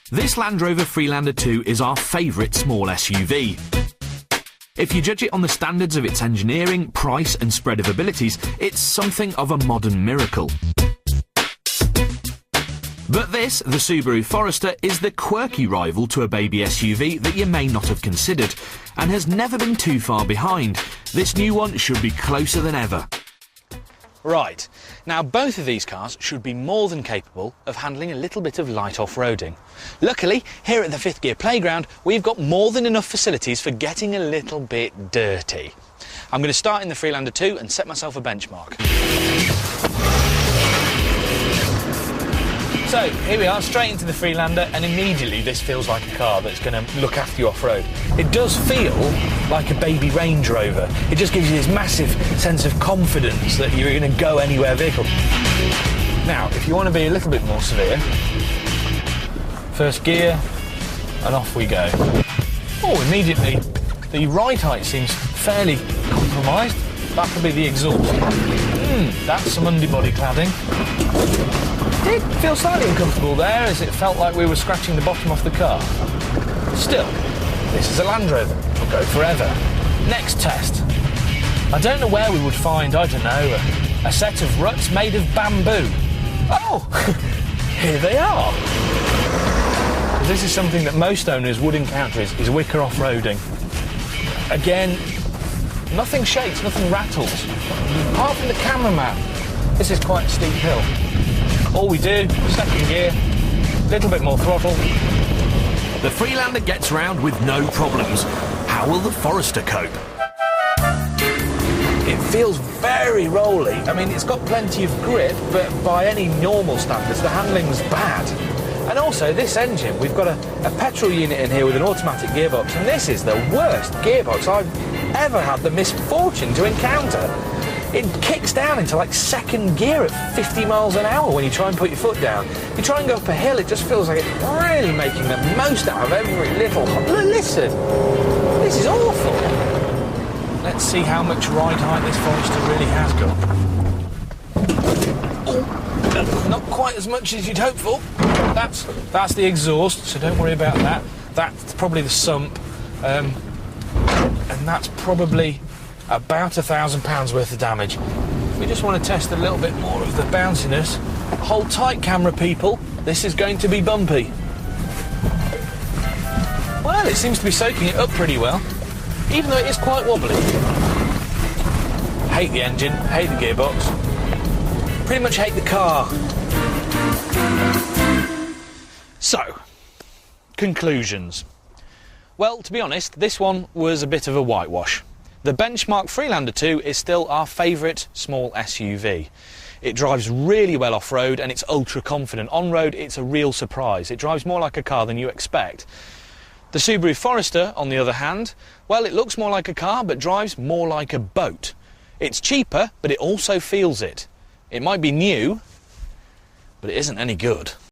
This Landrover Freelander 2 is our favourite small SUV. If you judge it on the standards of its engineering, price and spread of abilities, it's something of a modern miracle. But this, the Subaru Forester, is the quirky rival to a baby SUV that you may not have considered, and has never been too far behind. This new one should be closer than ever. Right, now both of these cars should be more than capable of handling a little bit of light off-roading. Luckily, here at the Fifth Gear Playground, we've got more than enough facilities for getting a little bit dirty. I'm going to start in the Freelander 2 and set myself a benchmark. So, here we are, straight into the Freelander, and immediately this feels like a car that's going to look after you off-road. It does feel like a baby Range Rover. It just gives you this massive sense of confidence that you're going to go anywhere vehicle. Now, if you want to be a little bit more severe, first gear, and off we go. Oh, immediately, the ride height seems fairly compromised. That could be the exhaust. That's some underbody cladding. It did feel slightly uncomfortable there, as it felt like we were scratching the bottom off the car. Still, this is a Land Rover. It'll go forever. Next test. I don't know where we would find, I don't know, a set of ruts made of bamboo. Oh, here they are. This is something that most owners would encounter, is wicker off-roading. Again, nothing shakes, nothing rattles. Apart from the cameraman, this is quite a steep hill. All we do, second gear, a little bit more throttle. The Freelander gets round with no problems. How will the Forester cope? It feels very rolly. I mean, it's got plenty of grip, but by any normal standards, the handling's bad. And also, this engine, we've got a petrol unit in here with an automatic gearbox, and this is the worst gearbox I've ever had the misfortune to encounter. It kicks down into like second gear at 50 miles an hour when you try and put your foot down. You try and go up a hill, it just feels like it's really making the most out of every little... Listen, this is awful. Let's see how much ride height this Forester really has got. Oh, not quite as much as you'd hope for. That's the exhaust, so don't worry about that. That's probably the sump, and that's probably about £1,000 worth of damage. We just want to test a little bit more of the bounciness. Hold tight, camera people. This is going to be bumpy. Well, it seems to be soaking it up pretty well, even though it is quite wobbly. Hate the engine, hate the gearbox. Pretty much hate the car. So, conclusions. Well, to be honest, this one was a bit of a whitewash. The benchmark Freelander 2 is still our favourite small SUV. It drives really well off-road and it's ultra-confident. On-road, it's a real surprise. It drives more like a car than you expect. The Subaru Forester, on the other hand, well, it looks more like a car but drives more like a boat. It's cheaper, but it also feels it. It might be new, but it isn't any good.